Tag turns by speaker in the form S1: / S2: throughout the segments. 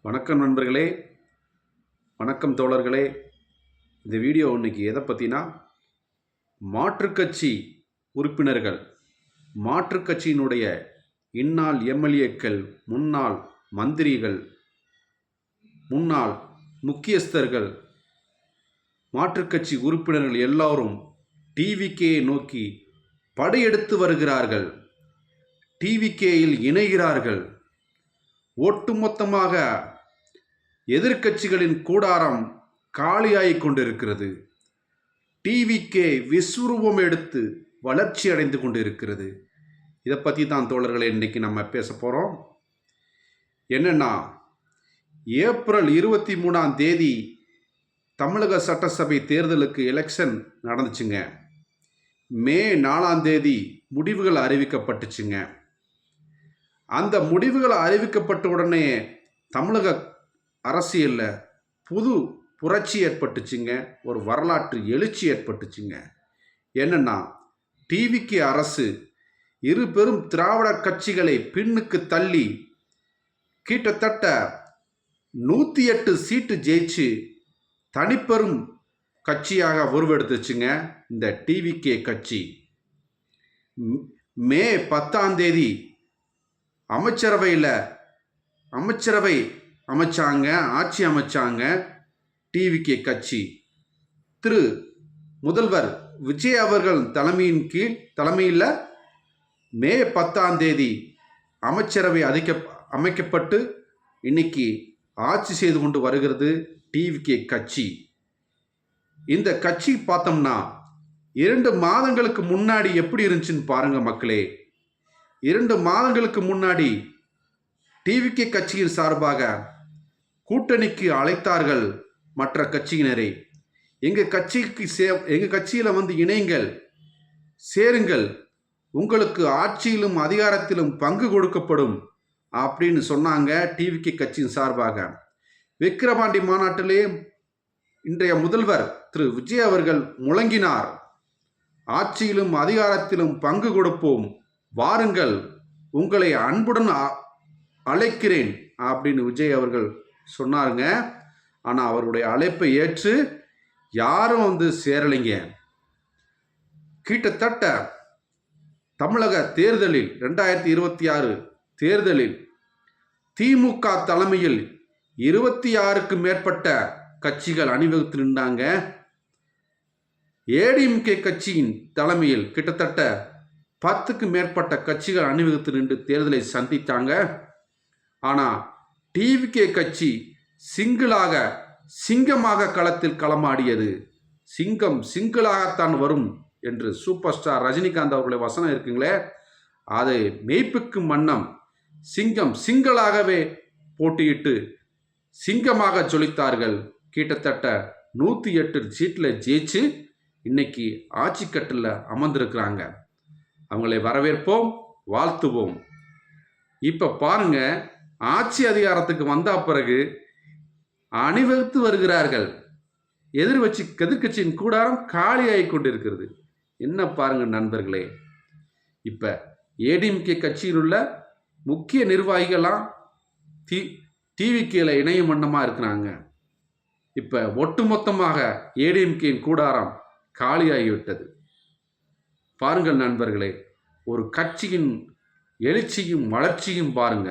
S1: வணக்கம் நண்பர்களே, வணக்கம் தோழர்களே. இந்த வீடியோ இன்னைக்கு எதை பற்றினா, மாற்றுக் கட்சி உறுப்பினர்கள், மாற்றுக் கட்சியினுடைய இந்நாள் எம்எல்ஏக்கள், முன்னாள் மந்திரிகள், முன்னாள் முக்கியஸ்தர்கள், மாற்றுக் கட்சி உறுப்பினர்கள் எல்லாரும் டிவிகேயை நோக்கி படையெடுத்து வருகிறார்கள். டிவிகேயில் இணைகிறார்கள். ஒட்டுமொத்தமாக எதிர்க்கட்சிகளின் கூடாரம் காலியாகிக் கொண்டிருக்கிறது. டிவிகே விஸ்வரூபம் எடுத்து வளர்ச்சி அடைந்து கொண்டிருக்கிறது. இதை பற்றி தான் தோழர்களை இன்னைக்கு நம்ம பேச போகிறோம். என்னென்னா, ஏப்ரல் 23 தமிழக சட்டசபை தேர்தலுக்கு எலெக்ஷன் நடந்துச்சுங்க. மே 4 முடிவுகள் அறிவிக்கப்பட்டுச்சுங்க. அந்த முடிவுகள் அறிவிக்கப்பட்ட உடனே தமிழக அரசியலில் புது புரட்சி ஏற்பட்டுச்சுங்க. ஒரு வரலாற்று எழுச்சி ஏற்பட்டுச்சுங்க. என்னன்னா, டிவிகே அரசு இரு பெரும் திராவிட கட்சிகளை பின்னுக்கு தள்ளி கிட்டத்தட்ட 108 சீட்டு ஜெயிச்சு தனிப்பெரும் கட்சியாக உருவெடுத்துச்சுங்க இந்த டிவிகே கட்சி. மே 10 அமைச்சரவை அமைச்சாங்க, ஆட்சி அமைச்சாங்க டிவிகே கட்சி. திரு முதல்வர் விஜய் அவர்கள் தலைமையில் மே 10 அமைச்சரவை அமைக்கப்பட்டு இன்னைக்கு ஆட்சி செய்து கொண்டு வருகிறது டிவிகே கட்சி. இந்த கட்சி பார்த்தோம்னா 2 மாதங்களுக்கு முன்னாடி எப்படி இருந்துச்சுன்னு பாருங்க மக்களே. 2 மாதங்களுக்கு முன்னாடி டிவிகே கட்சியின் சார்பாக கூட்டணிக்கு அழைத்தார்கள் மற்ற கட்சியினரை. எங்கள் கட்சியில் வந்து இணைங்கள், சேருங்கள், உங்களுக்கு ஆட்சியிலும் அதிகாரத்திலும் பங்கு கொடுக்கப்படும் அப்படின்னு சொன்னாங்க டிவிகே கட்சியின் சார்பாக. விக்கிரவாண்டி மாநாட்டிலே இன்றைய முதல்வர் திரு விஜய் அவர்கள் முழங்கினார், ஆட்சியிலும் அதிகாரத்திலும் பங்கு கொடுப்போம், வாருங்கள், உங்களை அன்புடன் அழைக்கிறேன் அப்படின்னு விஜய் அவர்கள் சொன்னாருங்க. ஆனால் அவருடைய அழைப்பை ஏற்று யாரும் வந்து சேரலைங்க. கிட்டத்தட்ட தமிழக தேர்தலில் 2026 தேர்தலில் திமுக தலைமையில் 26க்கும் மேற்பட்ட கட்சிகள் அணிவகுத்து நின்றாங்க. ஏடிஎம்கே கட்சியின் தலைமையில் கிட்டத்தட்ட 10க்கும் மேற்பட்ட கட்சிகள் அணிவகுத்து நின்று தேர்தலை சந்தித்தாங்க. ஆனால் டிவிகே கட்சி சிங்கமாக களத்தில் களமாடியது. சிங்கம் சிங்கிளாகத்தான் வரும் என்று சூப்பர் ஸ்டார் ரஜினிகாந்த் அவர்களுடைய வசனம் இருக்குங்களே, அது மெய்ப்புக்கும் வண்ணம் சிங்கம் சிங்களாகவே போட்டியிட்டு சிங்கமாக ஜொலித்தார்கள். கிட்டத்தட்ட 108 சீட்டில் ஜெயிச்சு இன்னைக்கு ஆட்சி கட்டில் அமர்ந்திருக்கிறாங்க. அவங்களை வரவேற்போம், வாழ்த்துவோம். இப்போ பாருங்க, ஆட்சி அதிகாரத்துக்கு வந்த பிறகு அணிவகுத்து வருகிறார்கள். எதிர்கட்சியின் கூடாரம் காலியாகி கொண்டிருக்கிறது. என்ன பாருங்க நண்பர்களே. இப்போ ஏடிஎம்கே கட்சியில் உள்ள முக்கிய நிர்வாகிகள்லாம் டிவிகேல இணையும் வண்ணமாக இருக்கிறாங்க. இப்போ ஒட்டுமொத்தமாக ஏடிஎம்கேயின் கூடாரம் காலியாகிவிட்டது. பாருங்கள் நண்பர்களே, ஒரு கட்சியின் எழுச்சியும் வளர்ச்சியும் பாருங்க.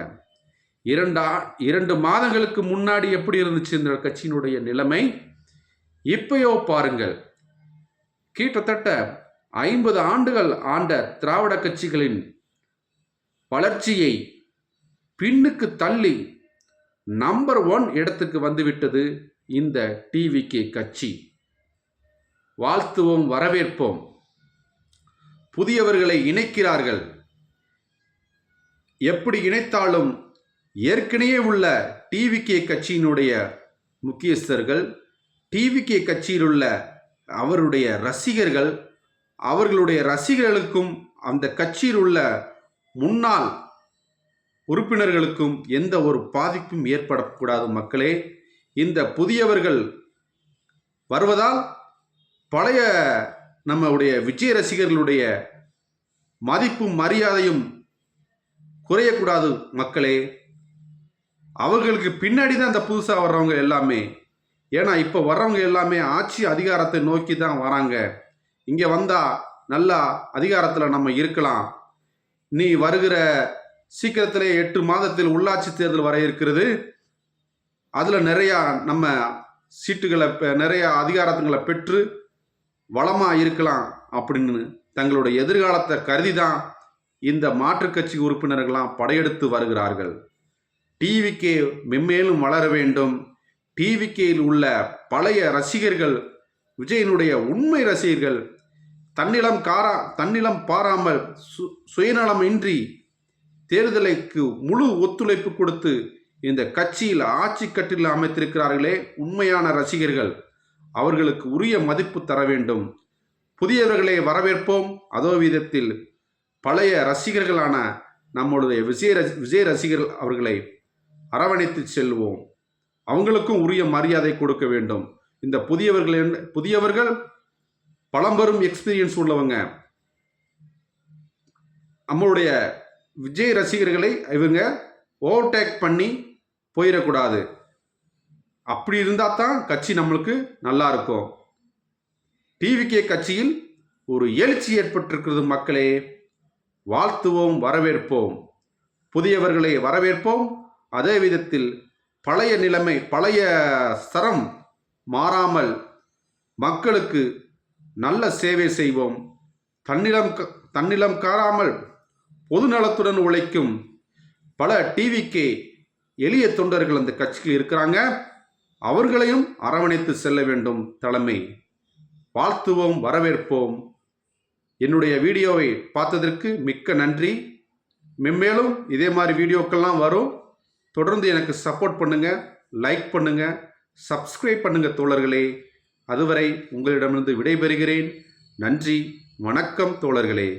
S1: 2 மாதங்களுக்கு முன்னாடி எப்படி இருந்துச்சு இந்த கட்சியினுடைய நிலைமை, இப்பயோ பாருங்கள். கிட்டத்தட்ட 50 ஆண்டுகள் ஆண்ட திராவிட கட்சிகளின் வளர்ச்சியை பின்னுக்கு தள்ளி நம்பர் 1 இடத்துக்கு வந்துவிட்டது இந்த டிவிகே கட்சி. வாழ்த்துவோம், வரவேற்போம். புதியவர்களை இணைக்கிறார்கள். எப்படி இணைத்தாலும் ஏற்கனவே உள்ள டிவிகே கட்சியினுடைய முக்கியஸ்தர்கள், டிவிகே கட்சியில் உள்ள அவருடைய ரசிகர்கள், அவர்களுடைய ரசிகர்களுக்கும் அந்த கட்சியில் உள்ள முன்னாள் உறுப்பினர்களுக்கும் எந்த ஒரு பாதிப்பும் ஏற்படக்கூடாது மக்களே. இந்த புதியவர்கள் வருவதால் பழைய நம்முடைய விஜய் ரசிகர்களுடைய மதிப்பும் மரியாதையும் குறையக்கூடாது மக்களே. அவர்களுக்கு பின்னாடி தான் இந்த புதுசாக வர்றவங்க எல்லாமே. ஏன்னா இப்போ வர்றவங்க எல்லாமே ஆட்சி அதிகாரத்தை நோக்கி தான் வராங்க. இங்கே வந்தால் நல்லா அதிகாரத்தில் நம்ம இருக்கலாம். நீ வருகிற சீக்கிரத்திலே 8 மாதத்தில் உள்ளாட்சி தேர்தல் வர இருக்கிறது. அதில் நிறையா நம்ம சீட்டுகளை நிறைய அதிகாரத்துங்களை பெற்று வளமாக இருக்கலாம் அப்படின்னு தங்களுடைய எதிர்காலத்தை கருதி தான் இந்த மாற்றுக் கட்சி உறுப்பினர்கள்லாம் படையெடுத்து வருகிறார்கள். டிவிகே மென்மேலும் வளர வேண்டும். டிவிகேயில் உள்ள பழைய ரசிகர்கள், விஜயனுடைய உண்மை ரசிகர்கள், தன்னிலம் பாராமல் சுயநலமின்றி தேர்தலுக்கு முழு ஒத்துழைப்பு கொடுத்து இந்த கட்சியில் ஆட்சி கட்டில் அமைத்திருக்கிறார்களே உண்மையான ரசிகர்கள், அவர்களுக்கு உரிய மதிப்பு தர வேண்டும். புதியவர்களை வரவேற்போம். அதோ விதத்தில் பழைய ரசிகர்களான நம்முடைய விஜய் ரசிகர்கள் அவர்களை அரவணைத்து செல்வோம். அவங்களுக்கும் உரிய மரியாதை கொடுக்க வேண்டும். இந்த புதியவர்கள் பழம்பெரும் எக்ஸ்பீரியன்ஸ் உள்ளவங்க. நம்மளுடைய விஜய் ரசிகர்களை இவங்க ஓவர்டேக் பண்ணி போயிடக்கூடாது. அப்படி இருந்தால் தான் கட்சி நம்மளுக்கு நல்லா இருக்கும். டிவிகே கட்சியில் ஒரு எழுச்சி ஏற்பட்டிருக்கிறது. மக்களே, வாழ்த்துவோம், வரவேற்போம். புதியவர்களை வரவேற்போம். அதே விதத்தில் பழைய நிலைமை, பழைய ஸ்தரம் மாறாமல் மக்களுக்கு நல்ல சேவை செய்வோம். தன்னிலம் காராமல் பொதுநலத்துடன் உழைக்கும் பல டிவிகே எளிய தொண்டர்கள் அந்த கட்சியில் இருக்கிறாங்க. அவர்களையும் அரவணைத்து செல்ல வேண்டும் தலைமை. வாழ்த்துவோம், வரவேற்போம். என்னுடைய வீடியோவை பார்த்ததற்கு மிக்க நன்றி. மென்மேலும் இதே மாதிரி வீடியோக்கெல்லாம் வரும். தொடர்ந்து எனக்கு சப்போர்ட் பண்ணுங்கள், லைக் பண்ணுங்கள், சப்ஸ்கிரைப் பண்ணுங்கள் தோழர்களே. அதுவரை உங்களிடமிருந்து விடைபெறுகிறேன். நன்றி, வணக்கம் தோழர்களே.